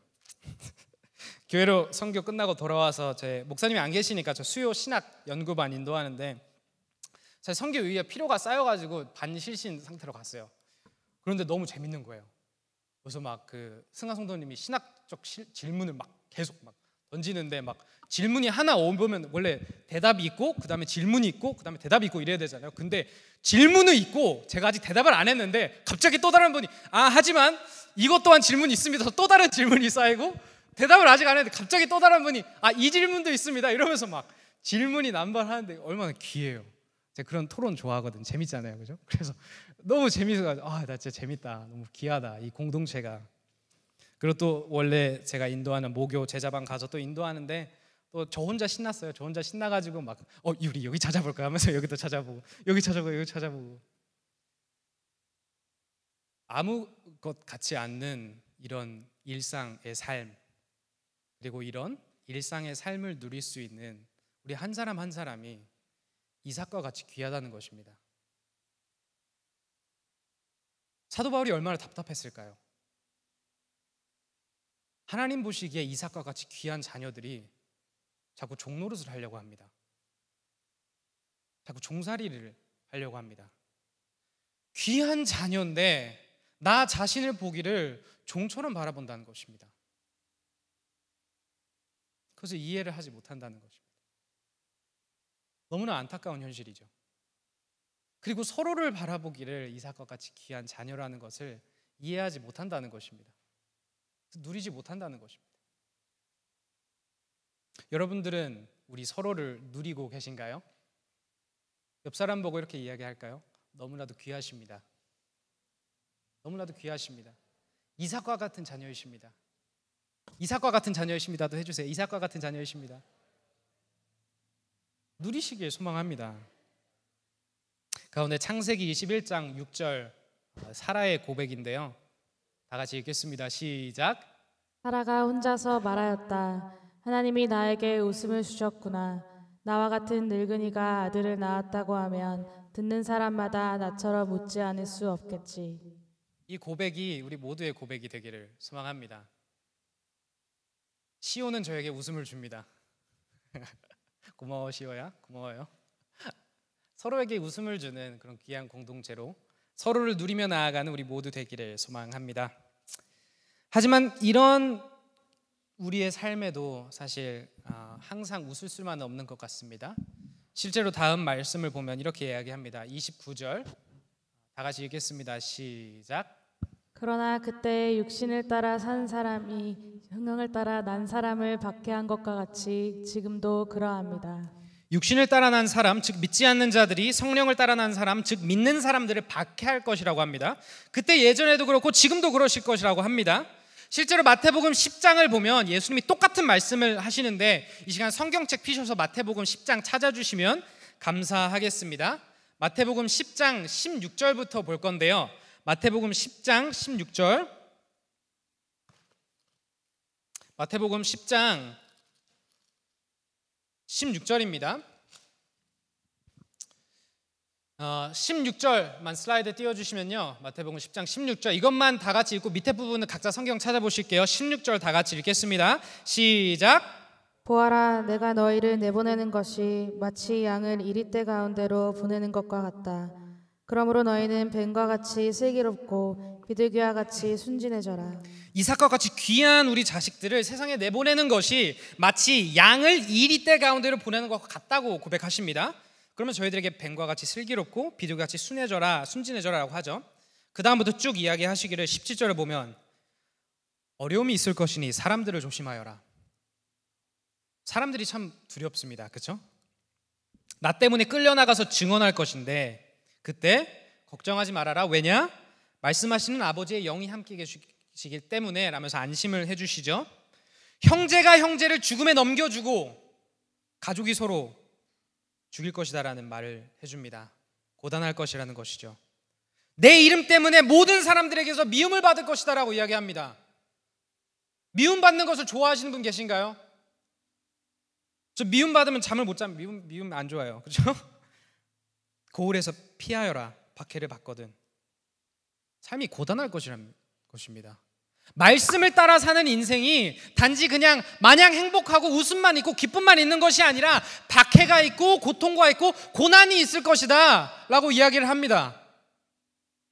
교회로 선교 끝나고 돌아와서 제 목사님이 안 계시니까 저 수요 신학 연구반 인도하는데 사실 선교 위에 피로가 쌓여가지고 반실신 상태로 갔어요. 그런데 너무 재밌는 거예요. 그래서 막 그 승하 성도님이 신학적 질문을 막 계속 막 던지는데 막 질문이 하나 오면 원래 대답이 있고 그 다음에 질문이 있고 그 다음에 대답이 있고 이래야 되잖아요. 근데 질문은 있고 제가 아직 대답을 안 했는데 갑자기 또 다른 분이 하지만 이것 또한 질문이 있습니다. 또 다른 질문이 쌓이고 대답을 아직 안 했는데 갑자기 또 다른 분이 이 질문도 있습니다. 이러면서 막 질문이 남발하는데 얼마나 귀해요. 제가 그런 토론 좋아하거든. 재밌잖아요, 그죠? 그래서 너무 재밌어가지고 나 진짜 재밌다. 너무 귀하다. 이 공동체가. 그리고 또 원래 제가 인도하는 모교 제자반 가서 또 인도하는데 또 저 혼자 신났어요. 저 혼자 신나가지고 막 우리 여기 찾아볼까 하면서 여기도 찾아보고 여기 찾아보고 여기 찾아보고 아무 것 같지 않는 이런 일상의 삶 그리고 이런 일상의 삶을 누릴 수 있는 우리 한 사람 한 사람이 이삭과 같이 귀하다는 것입니다. 사도 바울이 얼마나 답답했을까요? 하나님 보시기에 이삭과 같이 귀한 자녀들이 자꾸 종노릇을 하려고 합니다. 자꾸 종살이를 하려고 합니다. 귀한 자녀인데 나 자신을 보기를 종처럼 바라본다는 것입니다. 그래서 이해를 하지 못한다는 것입니다. 너무나 안타까운 현실이죠. 그리고 서로를 바라보기를 이삭과 같이 귀한 자녀라는 것을 이해하지 못한다는 것입니다. 누리지 못한다는 것입니다. 여러분들은 우리 서로를 누리고 계신가요? 옆 사람 보고 이렇게 이야기할까요? 너무나도 귀하십니다. 너무나도 귀하십니다. 이삭과 같은 자녀이십니다. 이삭과 같은 자녀이십니다도 해주세요. 이삭과 같은 자녀이십니다. 누리시길 소망합니다. 가운데 창세기 21장 6절 사라의 고백인데요. 다 같이 읽겠습니다. 시작. 사라가 혼자서 말하였다. 하나님이 나에게 웃음을 주셨구나. 나와 같은 늙은이가 아들을 낳았다고 하면 듣는 사람마다 나처럼 웃지 않을 수 없겠지. 이 고백이 우리 모두의 고백이 되기를 소망합니다. 시오는 저에게 웃음을 줍니다. 고마워 시오야, 고마워요. 서로에게 웃음을 주는 그런 귀한 공동체로 서로를 누리며 나아가는 우리 모두 되기를 소망합니다. 하지만 이런 우리의 삶에도 사실 항상 웃을 수만 없는 것 같습니다. 실제로 다음 말씀을 보면 이렇게 이야기합니다. 29절 다 같이 읽겠습니다. 시작. 그러나 그때 육신을 따라 산 사람이 흥흥을 따라 난 사람을 박해한 것과 같이 지금도 그러합니다. 육신을 따라 난 사람, 즉 믿지 않는 자들이 성령을 따라 난 사람, 즉 믿는 사람들을 박해할 것이라고 합니다. 그때 예전에도 그렇고 지금도 그러실 것이라고 합니다. 실제로 마태복음 10장을 보면 예수님이 똑같은 말씀을 하시는데 이 시간 성경책 피셔서 마태복음 10장 찾아주시면 감사하겠습니다. 마태복음 10장 16절부터 볼 건데요. 마태복음 10장 16절 마태복음 10장 16절입니다. 16절만 슬라이드 띄워주시면요. 마태복음 10장 16절 이것만 다 같이 읽고 밑에 부분은 각자 성경 찾아보실게요. 16절 다 같이 읽겠습니다. 시작. 보아라, 내가 너희를 내보내는 것이 마치 양을 이리떼 가운데로 보내는 것과 같다. 그러므로 너희는 뱀과 같이 슬기롭고 비둘기와 같이 순진해져라. 이삭과 같이 귀한 우리 자식들을 세상에 내보내는 것이 마치 양을 이리떼 가운데로 보내는 것과 같다고 고백하십니다. 그러면 저희들에게 뱀과 같이 슬기롭고 비둘기와 같이 순진해져라라고 하죠. 그 다음부터 쭉 이야기하시기를 17절을 보면 어려움이 있을 것이니 사람들을 조심하여라. 사람들이 참 두렵습니다. 그렇죠? 나 때문에 끌려나가서 증언할 것인데 그때 걱정하지 말아라. 왜냐? 말씀하시는 아버지의 영이 함께 계시기 때문에 라면서 안심을 해주시죠. 형제가 형제를 죽음에 넘겨주고 가족이 서로 죽일 것이다라는 말을 해줍니다. 고단할 것이라는 것이죠. 내 이름 때문에 모든 사람들에게서 미움을 받을 것이다라고 이야기합니다. 미움받는 것을 좋아하시는 분 계신가요? 저 미움받으면 잠을 못 자면 미움 안 좋아요. 그렇죠? 고을에서 피하여라. 박해를 받거든. 삶이 고단할 것입니다. 말씀을 따라 사는 인생이 단지 그냥 마냥 행복하고 웃음만 있고 기쁨만 있는 것이 아니라 박해가 있고 고통과 있고 고난이 있을 것이다 라고 이야기를 합니다.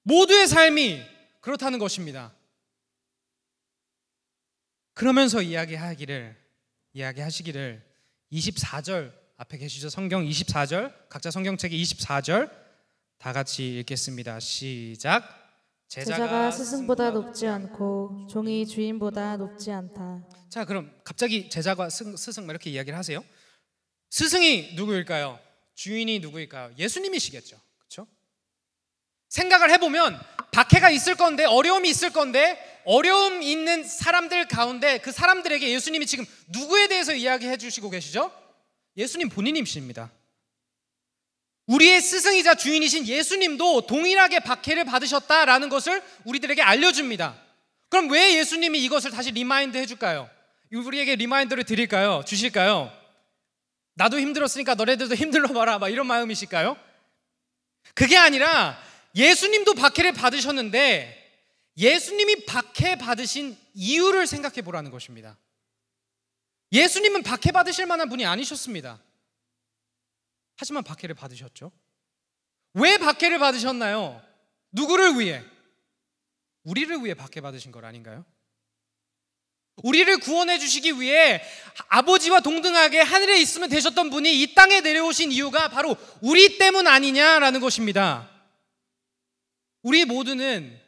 모두의 삶이 그렇다는 것입니다. 그러면서 이야기하시기를 24절 앞에 계시죠? 성경 24절, 각자 성경책의 24절 다 같이 읽겠습니다. 시작. 제자가 스승보다 높지 않고 종이 주인보다 높지 않다. 자, 그럼 갑자기 제자가 스승 이렇게 이야기를 하세요. 스승이 누구일까요? 주인이 누구일까요? 예수님이시겠죠. 그렇죠? 생각을 해보면 박해가 있을 건데, 어려움이 있을 건데, 어려움 있는 사람들 가운데 그 사람들에게 예수님이 지금 누구에 대해서 이야기해 주시고 계시죠? 예수님 본인이십니다. 우리의 스승이자 주인이신 예수님도 동일하게 박해를 받으셨다라는 것을 우리들에게 알려줍니다. 그럼 왜 예수님이 이것을 다시 리마인드 해줄까요? 우리에게 리마인드를 드릴까요? 주실까요? 나도 힘들었으니까 너네들도 힘들어봐라 막 이런 마음이실까요? 그게 아니라 예수님도 박해를 받으셨는데 예수님이 박해 받으신 이유를 생각해 보라는 것입니다. 예수님은 박해 받으실 만한 분이 아니셨습니다. 하지만 박해를 받으셨죠. 왜 박해를 받으셨나요? 누구를 위해? 우리를 위해 박해 받으신 것 아닌가요? 우리를 구원해 주시기 위해 아버지와 동등하게 하늘에 있으면 되셨던 분이 이 땅에 내려오신 이유가 바로 우리 때문 아니냐라는 것입니다. 우리 모두는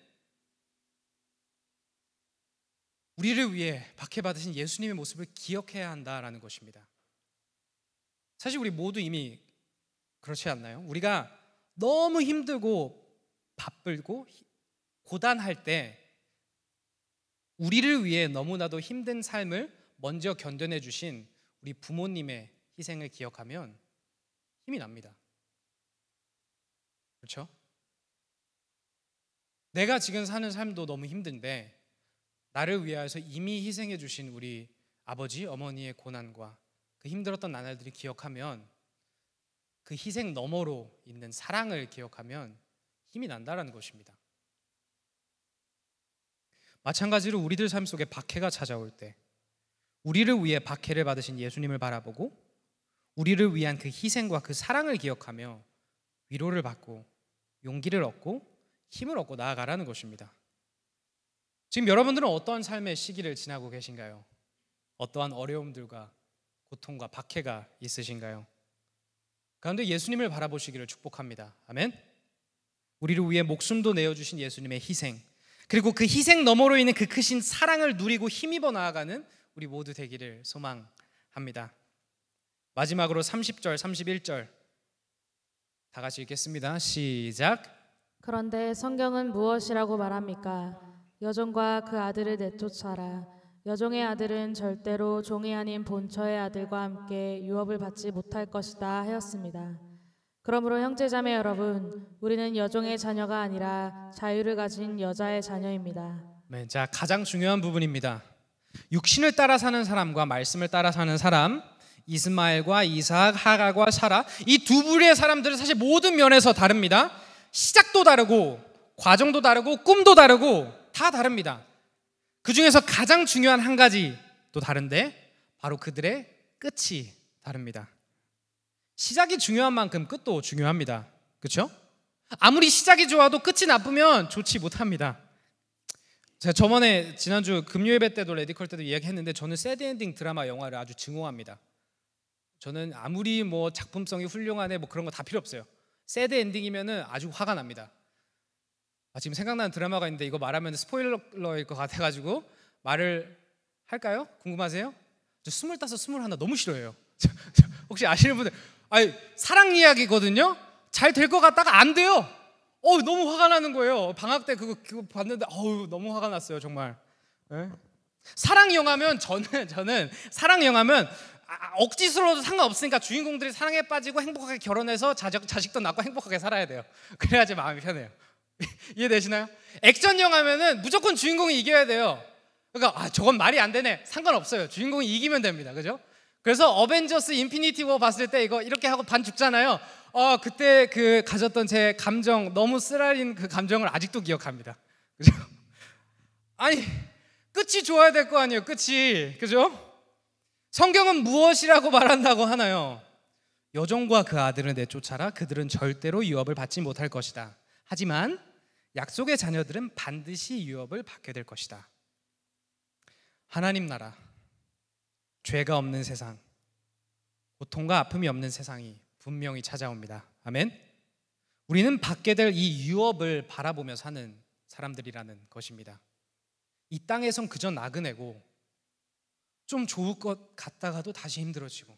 우리를 위해 박해받으신 예수님의 모습을 기억해야 한다라는 것입니다. 사실 우리 모두 이미 그렇지 않나요? 우리가 너무 힘들고 바쁘고 고단할 때 우리를 위해 너무나도 힘든 삶을 먼저 견뎌내 주신 우리 부모님의 희생을 기억하면 힘이 납니다. 그렇죠? 내가 지금 사는 삶도 너무 힘든데 나를 위하여서 이미 희생해 주신 우리 아버지, 어머니의 고난과 그 힘들었던 나날들을 기억하면 그 희생 너머로 있는 사랑을 기억하면 힘이 난다라는 것입니다. 마찬가지로 우리들 삶 속에 박해가 찾아올 때 우리를 위해 박해를 받으신 예수님을 바라보고 우리를 위한 그 희생과 그 사랑을 기억하며 위로를 받고 용기를 얻고 힘을 얻고 나아가라는 것입니다. 지금 여러분들은 어떠한 삶의 시기를 지나고 계신가요? 어떠한 어려움들과 고통과 박해가 있으신가요? 그런데 예수님을 바라보시기를 축복합니다. 아멘. 우리를 위해 목숨도 내어주신 예수님의 희생, 그리고 그 희생 너머로 있는 그 크신 사랑을 누리고 힘입어 나아가는 우리 모두 되기를 소망합니다. 마지막으로 30절, 31절 다 같이 읽겠습니다. 시작. 그런데 성경은 무엇이라고 말합니까? 여종과 그 아들을 내쫓아라. 여종의 아들은 절대로 종이 아닌 본처의 아들과 함께 유업을 받지 못할 것이다 하였습니다. 그러므로 형제자매 여러분, 우리는 여종의 자녀가 아니라 자유를 가진 여자의 자녀입니다. 네, 자, 가장 중요한 부분입니다. 육신을 따라 사는 사람과 말씀을 따라 사는 사람, 이스마엘과 이삭, 하갈과 사라, 이 두 부류의 사람들은 사실 모든 면에서 다릅니다. 시작도 다르고 과정도 다르고 꿈도 다르고 다 다릅니다. 그 중에서 가장 중요한 한 가지 또 다른데 바로 그들의 끝이 다릅니다. 시작이 중요한 만큼 끝도 중요합니다. 그렇죠? 아무리 시작이 좋아도 끝이 나쁘면 좋지 못합니다. 제가 저번에 지난주 금요예배 때도 레디컬 때도 이야기했는데 저는 새드엔딩 드라마 영화를 아주 증오합니다. 저는 아무리 뭐 작품성이 훌륭하네 뭐 그런 거 다 필요 없어요. 새드엔딩이면은 아주 화가 납니다. 지금 생각나는 드라마가 있는데 이거 말하면 스포일러일 것 같아가지고 말을 할까요? 궁금하세요? 저 25, 21 너무 싫어해요. 혹시 아시는 분들, 아니, 사랑 이야기거든요. 잘 될 것 같다가 안 돼요. 너무 화가 나는 거예요. 방학 때 그거 봤는데 너무 화가 났어요, 정말. 네? 사랑 영화면 저는 사랑 영화면 억지스러워도 상관없으니까 주인공들이 사랑에 빠지고 행복하게 결혼해서 자식도 낳고 행복하게 살아야 돼요. 그래야지 마음이 편해요. 이해되시나요? 액션 영화면은 무조건 주인공이 이겨야 돼요. 그러니까 저건 말이 안 되네. 상관없어요. 주인공이 이기면 됩니다. 그죠? 그래서 어벤져스 인피니티 워 봤을 때 이거 이렇게 하고 반 죽잖아요. 그때 그 가졌던 제 감정, 너무 쓰라린 그 감정을 아직도 기억합니다. 그죠? 아니, 끝이 좋아야 될 거 아니에요. 끝이. 그죠? 성경은 무엇이라고 말한다고 하나요? 여종과 그 아들을 내쫓아라. 그들은 절대로 유업을 받지 못할 것이다. 하지만 약속의 자녀들은 반드시 유업을 받게 될 것이다. 하나님 나라, 죄가 없는 세상, 고통과 아픔이 없는 세상이 분명히 찾아옵니다. 아멘. 우리는 받게 될 이 유업을 바라보며 사는 사람들이라는 것입니다. 이 땅에선 그저 나그네고 좀 좋을 것 같다가도 다시 힘들어지고,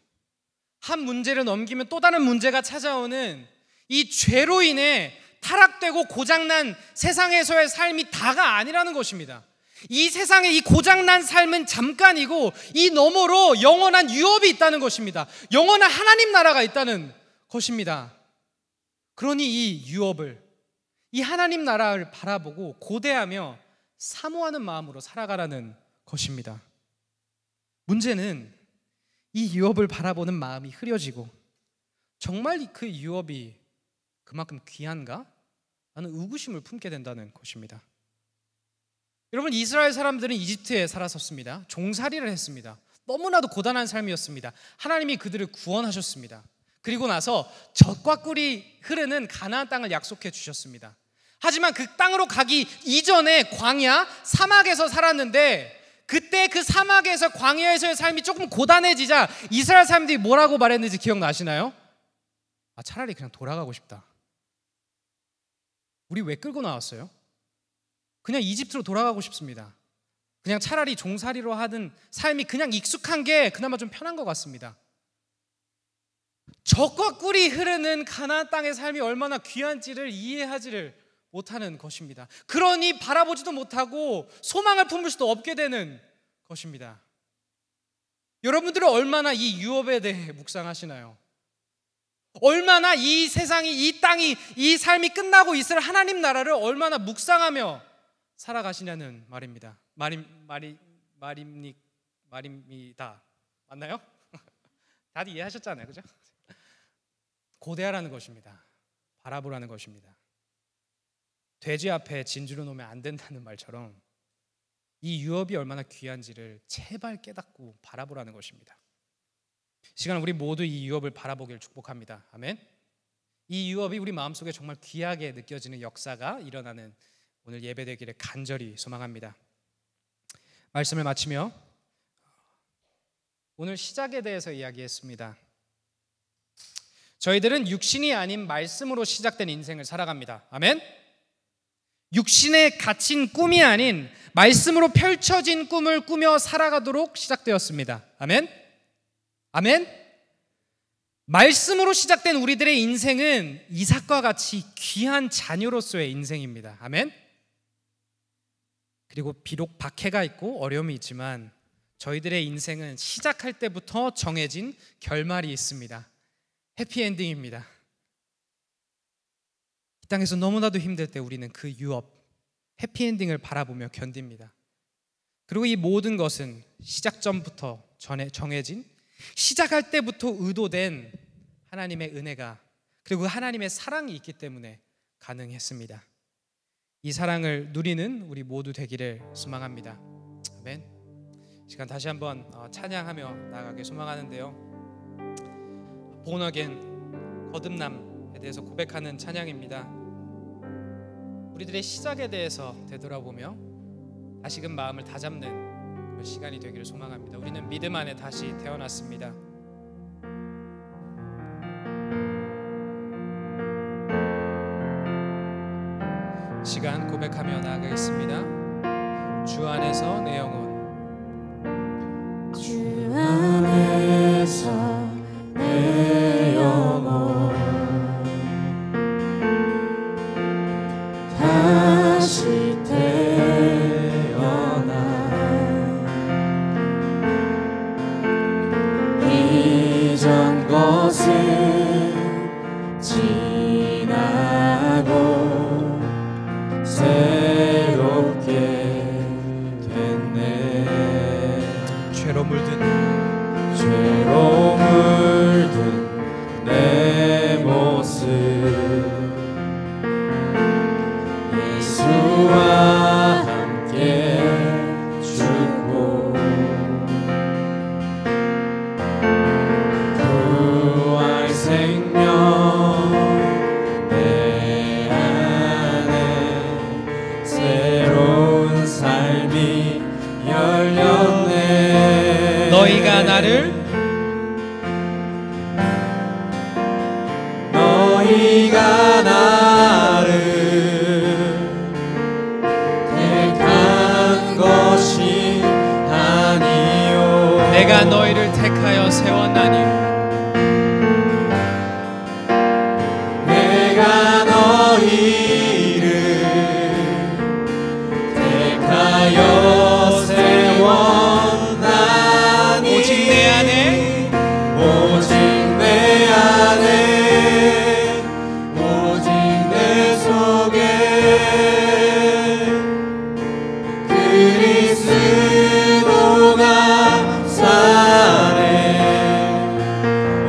한 문제를 넘기면 또 다른 문제가 찾아오는 이 죄로 인해 타락되고 고장난 세상에서의 삶이 다가 아니라는 것입니다. 이 세상의 이 고장난 삶은 잠깐이고 이 너머로 영원한 유업이 있다는 것입니다. 영원한 하나님 나라가 있다는 것입니다. 그러니 이 유업을, 이 하나님 나라를 바라보고 고대하며 사모하는 마음으로 살아가라는 것입니다. 문제는 이 유업을 바라보는 마음이 흐려지고 정말 그 유업이 그만큼 귀한가? 라는 의구심을 품게 된다는 것입니다. 여러분, 이스라엘 사람들은 이집트에 살았었습니다. 종살이를 했습니다. 너무나도 고단한 삶이었습니다. 하나님이 그들을 구원하셨습니다. 그리고 나서 젖과 꿀이 흐르는 가나안 땅을 약속해 주셨습니다. 하지만 그 땅으로 가기 이전에 광야, 사막에서 살았는데, 그때 그 사막에서 광야에서의 삶이 조금 고단해지자 이스라엘 사람들이 뭐라고 말했는지 기억나시나요? 차라리 그냥 돌아가고 싶다. 우리 왜 끌고 나왔어요? 그냥 이집트로 돌아가고 싶습니다. 그냥 차라리 종살이로 하던 삶이 그냥 익숙한 게 그나마 좀 편한 것 같습니다. 젖과 꿀이 흐르는 가나안 땅의 삶이 얼마나 귀한지를 이해하지를 못하는 것입니다. 그러니 바라보지도 못하고 소망을 품을 수도 없게 되는 것입니다. 여러분들은 얼마나 이 유업에 대해 묵상하시나요? 얼마나 이 세상이, 이 땅이, 이 삶이 끝나고 있을 하나님 나라를 얼마나 묵상하며 살아가시냐는 말입니다. 말입니다. 맞나요? 다들 이해하셨잖아요, 그죠? 고대하라는 것입니다. 바라보라는 것입니다. 돼지 앞에 진주를 놓으면 안 된다는 말처럼 이 유업이 얼마나 귀한지를 제발 깨닫고 바라보라는 것입니다. 시간 우리 모두 이 유업을 바라보길 축복합니다. 아멘. 이 유업이 우리 마음속에 정말 귀하게 느껴지는 역사가 일어나는 오늘 예배되기를 간절히 소망합니다. 말씀을 마치며 오늘 시작에 대해서 이야기했습니다. 저희들은 육신이 아닌 말씀으로 시작된 인생을 살아갑니다. 아멘. 육신에 갇힌 꿈이 아닌 말씀으로 펼쳐진 꿈을 꾸며 살아가도록 시작되었습니다. 아멘. 아멘. 말씀으로 시작된 우리들의 인생은 이삭과 같이 귀한 자녀로서의 인생입니다. 아멘. 그리고 비록 박해가 있고 어려움이 있지만 저희들의 인생은 시작할 때부터 정해진 결말이 있습니다. 해피엔딩입니다. 이 땅에서 너무나도 힘들 때 우리는 그 유업, 해피엔딩을 바라보며 견딥니다. 그리고 이 모든 것은 시작 전부터 정해진, 시작할 때부터 의도된 하나님의 은혜가, 그리고 하나님의 사랑이 있기 때문에 가능했습니다. 이 사랑을 누리는 우리 모두 되기를 소망합니다. 아멘. 시간 다시 한번 찬양하며 나아가길 소망하는데요, Born Again, 거듭남에 대해서 고백하는 찬양입니다. 우리들의 시작에 대해서 되돌아보며 다시금 마음을 다잡는 그 시간이 되기를 소망합니다. 우리는 믿음 안에 다시 태어났습니다. 시간 고백하며 나아가겠습니다. 주 안에서 내 영혼 태어나 이전 것은 지나고 새롭게 됐네. 죄로 물든 내 모습 예수와 함께 죽고 부활 생명 내 안에 새로운 삶이 열렸네. 너희가 나를 택한 것이 아니요 내가 너희를 택하여 세웠나니 내가 너희를 택하여 세웠나니 오직 내 안에 오직 내 속에 그리스도가 사네.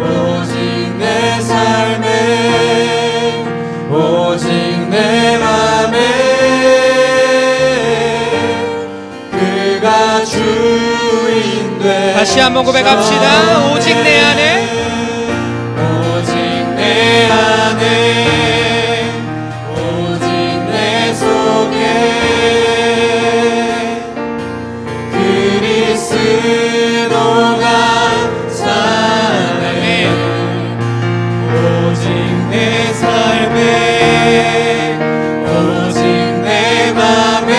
오직 내 삶에 오직 내 맘에 그가 주인 돼. 다시 한번 고백합시다. 오직 내 안에 오직 내 안에 오직 내 속에 그리스도가 사네. 오직 내 삶에 오직 내 맘에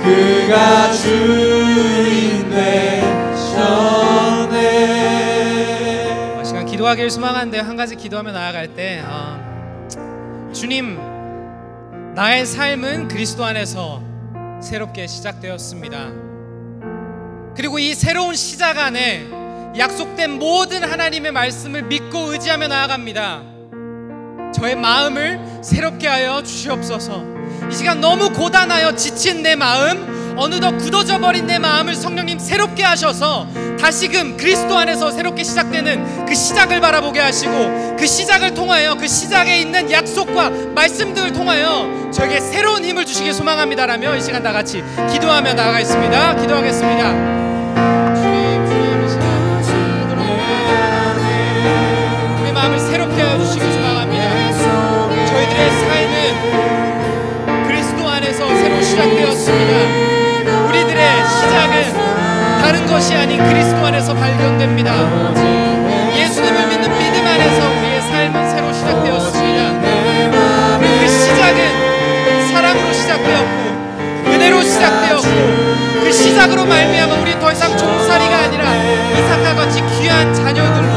그가 주인 되셨네. 이 시간 기도하기를 소망하는데 한 가지 기도하며 나아갈 때 주님, 나의 삶은 그리스도 안에서 새롭게 시작되었습니다. 그리고 이 새로운 시작 안에 약속된 모든 하나님의 말씀을 믿고 의지하며 나아갑니다. 저의 마음을 새롭게 하여 주시옵소서. 이 시간 너무 고단하여 지친 내 마음, 어느덧 굳어져 버린 내 마음을 성령님 새롭게 하셔서 다시금 그리스도 안에서 새롭게 시작되는 그 시작을 바라보게 하시고, 그 시작을 통하여 그 시작에 있는 약속과 말씀들을 통하여 저에게 새로운 힘을 주시길 소망합니다라며 이 시간 다 같이 기도하며 나아가겠습니다. 기도하겠습니다. 주님, 이 시간 우리 마음을 새롭게 하여 주시길 소망합니다. 저희들의 삶은 그리스도 안에서 새로 시작되었습니다. 우리들의 시작은 다른 것이 아닌 그리스도 안에서 발견됩니다. 예수님을 믿는 믿음 안에서 우리의 삶은 새로 시작되었습니다. 그 시작은 사랑으로 시작되었고 은혜로 시작되었고, 그 시작으로 말미암아 우리 더 이상 종살이가 아니라 이삭과 같이 귀한 자녀들로